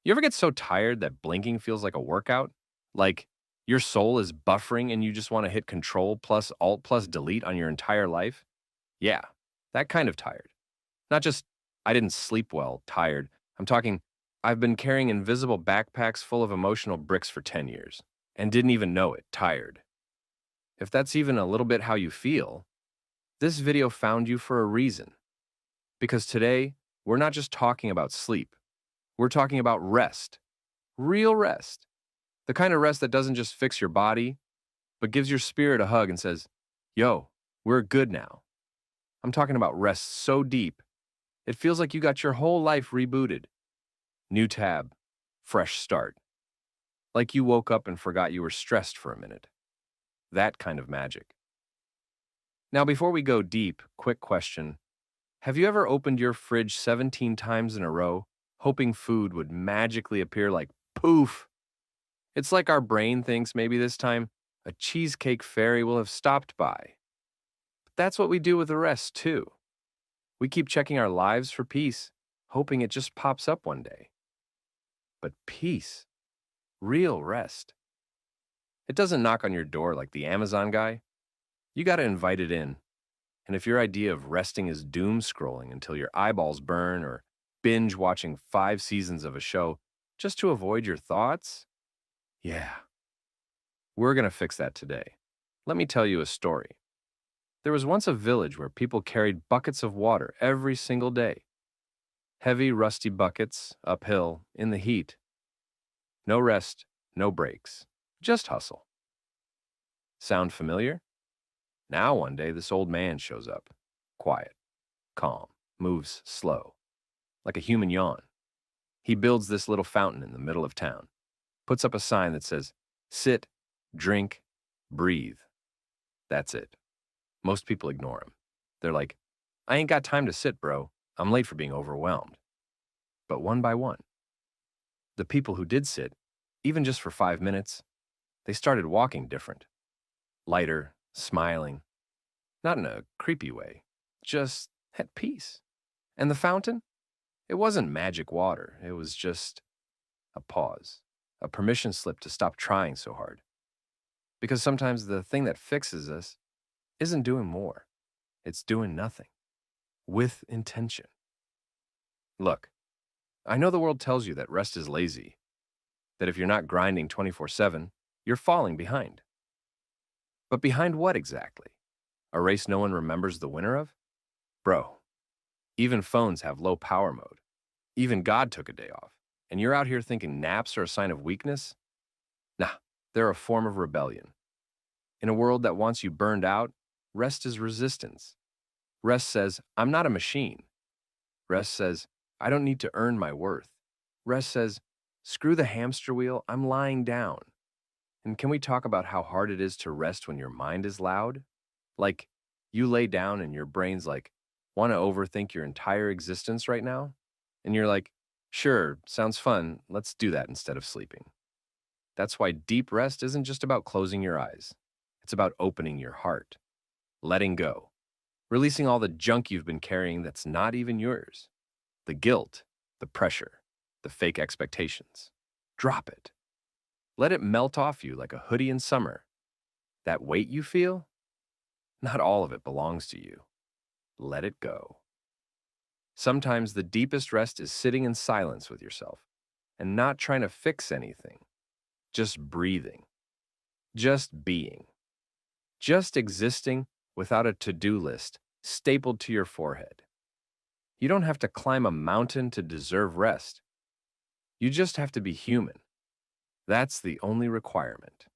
You ever get so tired that blinking feels like a workout? Like your soul is buffering and you just want to hit Control plus Alt plus Delete on your entire life? Yeah, that kind of tired. Not just, I didn't sleep well, tired. I'm talking, I've been carrying invisible backpacks full of emotional bricks for 10 years and didn't even know it, tired. If that's even a little bit how you feel, this video found you for a reason. Because today, we're not just talking about sleep, we're talking about rest, real rest. The kind of rest that doesn't just fix your body, but gives your spirit a hug and says, yo, we're good now. I'm talking about rest so deep, it feels like you got your whole life rebooted. New tab, fresh start. Like you woke up and forgot you were stressed for a minute. That kind of magic. Now, before we go deep, quick question. Have you ever opened your fridge 17 times in a row, hoping food would magically appear like poof? It's like our brain thinks maybe this time a cheesecake fairy will have stopped by. But that's what we do with the rest, too. We keep checking our lives for peace, hoping it just pops up one day. But peace, real rest, it doesn't knock on your door like the Amazon guy. You gotta invite it in. And if your idea of resting is doom scrolling until your eyeballs burn or binge watching 5 seasons of a show just to avoid your thoughts, yeah, we're gonna fix that today. Let me tell you a story. There was once a village where people carried buckets of water every single day. Heavy, rusty buckets, uphill, in the heat. No rest, no breaks, just hustle. Sound familiar? Now one day this old man shows up. Quiet, calm, moves slow, like a human yawn. He builds this little fountain in the middle of town, puts up a sign that says, sit, drink, breathe. That's it. Most people ignore him. They're like, I ain't got time to sit, bro. I'm late for being overwhelmed. But one by one, the people who did sit, even just for 5 minutes, they started walking different. Lighter, smiling, not in a creepy way, just at peace. And the fountain? It wasn't magic water. It was just a pause, a permission slip to stop trying so hard. Because sometimes the thing that fixes us isn't doing more, it's doing nothing with intention. Look, I know the world tells you that rest is lazy, that if you're not grinding 24/7, you're falling behind. But behind what exactly? A race no one remembers the winner of? Bro, even phones have low power mode. Even God took a day off. And you're out here thinking naps are a sign of weakness? Nah, they're a form of rebellion. In a world that wants you burned out, rest is resistance. Rest says, I'm not a machine. Rest says, I don't need to earn my worth. Rest says, screw the hamster wheel, I'm lying down. And can we talk about how hard it is to rest when your mind is loud? Like, you lay down and your brain's like, want to overthink your entire existence right now? And you're like, sure, sounds fun, let's do that instead of sleeping. That's why deep rest isn't just about closing your eyes. It's about opening your heart, letting go, releasing all the junk you've been carrying that's not even yours. The guilt, the pressure, the fake expectations. Drop it. Let it melt off you like a hoodie in summer. That weight you feel, not all of it belongs to you. Let it go. Sometimes the deepest rest is sitting in silence with yourself and not trying to fix anything, just breathing, just being, just existing without a to-do list stapled to your forehead. You don't have to climb a mountain to deserve rest. You just have to be human. That's the only requirement.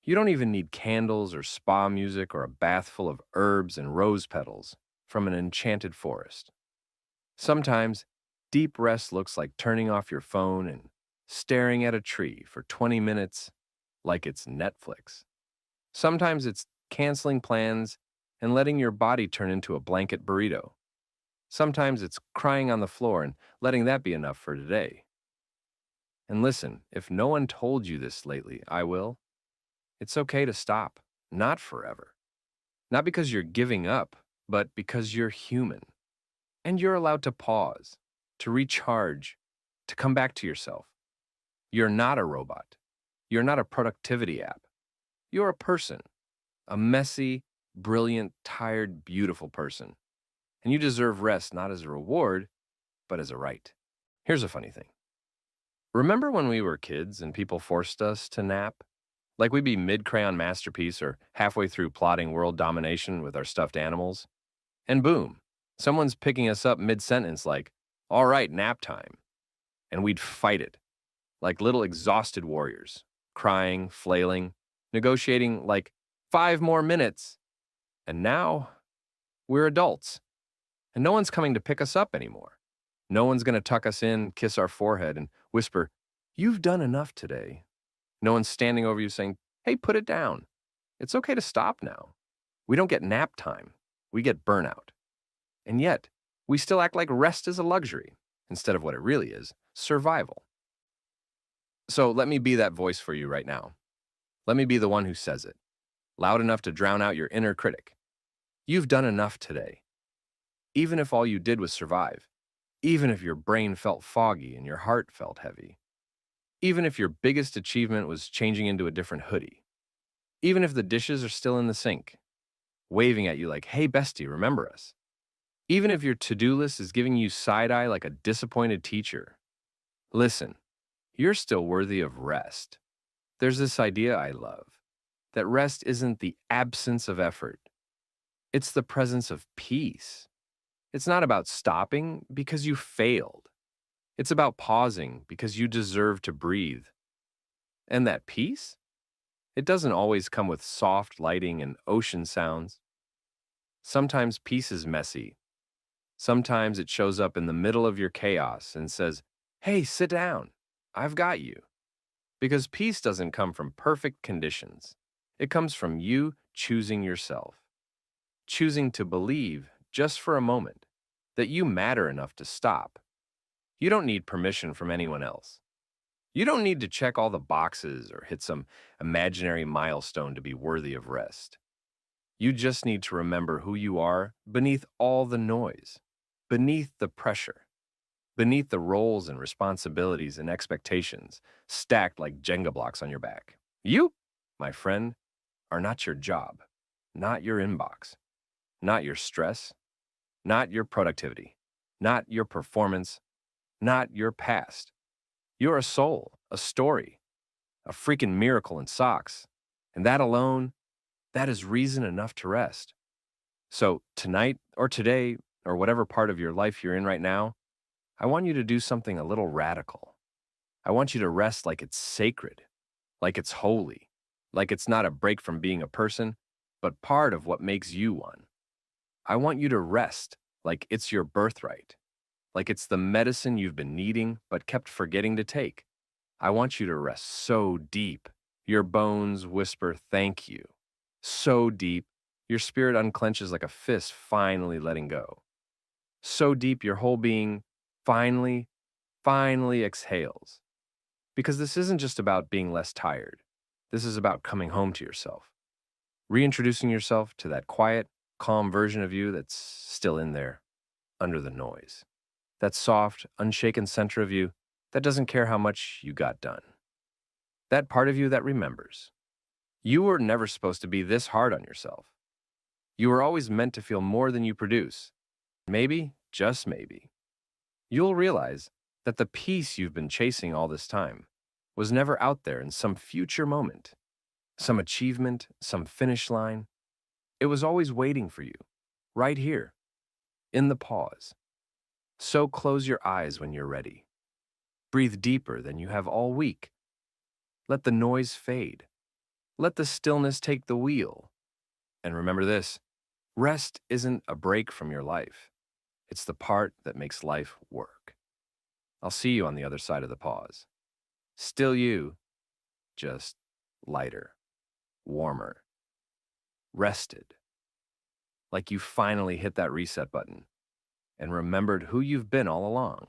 You don't even need candles or spa music or a bath full of herbs and rose petals from an enchanted forest. Sometimes, deep rest looks like turning off your phone and staring at a tree for 20 minutes like it's Netflix. Sometimes it's canceling plans and letting your body turn into a blanket burrito. Sometimes it's crying on the floor and letting that be enough for today. And listen, if no one told you this lately, I will. It's okay to stop, not forever. Not because you're giving up, but because you're human. And you're allowed to pause, to recharge, to come back to yourself. You're not a robot. You're not a productivity app. You're a person, a messy, brilliant, tired, beautiful person. And you deserve rest not as a reward, but as a right. Here's a funny thing. Remember when we were kids and people forced us to nap? Like we'd be mid crayon masterpiece or halfway through plotting world domination with our stuffed animals? And boom, someone's picking us up mid sentence like, all right, nap time. And we'd fight it like little exhausted warriors, crying, flailing, negotiating like 5 more minutes. And now we're adults, and no one's coming to pick us up anymore. No one's going to tuck us in, kiss our forehead, and whisper, "You've done enough today." No one's standing over you saying, "Hey, put it down. It's okay to stop now." We don't get nap time. We get burnout. And yet, we still act like rest is a luxury instead of what it really is, survival. So let me be that voice for you right now. Let me be the one who says it, loud enough to drown out your inner critic. You've done enough today. Even if all you did was survive, even if your brain felt foggy and your heart felt heavy, even if your biggest achievement was changing into a different hoodie, even if the dishes are still in the sink, waving at you like, "Hey, bestie, remember us." Even if your to-do list is giving you side-eye like a disappointed teacher, listen, you're still worthy of rest. There's this idea I love, that rest isn't the absence of effort. It's the presence of peace. It's not about stopping because you failed. It's about pausing because you deserve to breathe. And that peace? It doesn't always come with soft lighting and ocean sounds. Sometimes peace is messy. Sometimes it shows up in the middle of your chaos and says, "Hey, sit down. I've got you." Because peace doesn't come from perfect conditions. It comes from you choosing yourself, choosing to believe, just for a moment, that you matter enough to stop. You don't need permission from anyone else. You don't need to check all the boxes or hit some imaginary milestone to be worthy of rest. You just need to remember who you are beneath all the noise, beneath the pressure, beneath the roles and responsibilities and expectations stacked like Jenga blocks on your back. You, my friend, are not your job, not your inbox, not your stress, not your productivity, not your performance, not your past. You're a soul, a story, a freaking miracle in socks. And that alone, that is reason enough to rest. So tonight or today or whatever part of your life you're in right now, I want you to do something a little radical. I want you to rest like it's sacred, like it's holy, like it's not a break from being a person, but part of what makes you one. I want you to rest like it's your birthright, like it's the medicine you've been needing but kept forgetting to take. I want you to rest so deep, your bones whisper thank you. So deep, your spirit unclenches like a fist finally letting go. So deep, your whole being finally, finally exhales. Because this isn't just about being less tired. This is about coming home to yourself, reintroducing yourself to that quiet, calm version of you that's still in there, under the noise. That soft, unshaken center of you that doesn't care how much you got done. That part of you that remembers. You were never supposed to be this hard on yourself. You were always meant to feel more than you produce. Maybe, just maybe, you'll realize that the peace you've been chasing all this time was never out there in some future moment, some achievement, some finish line. It was always waiting for you, right here, in the pause. So close your eyes when you're ready. Breathe deeper than you have all week. Let the noise fade. Let the stillness take the wheel. And remember this, rest isn't a break from your life. It's the part that makes life work. I'll see you on the other side of the pause. Still you, just lighter, warmer, rested. Like you finally hit that reset button and remembered who you've been all along.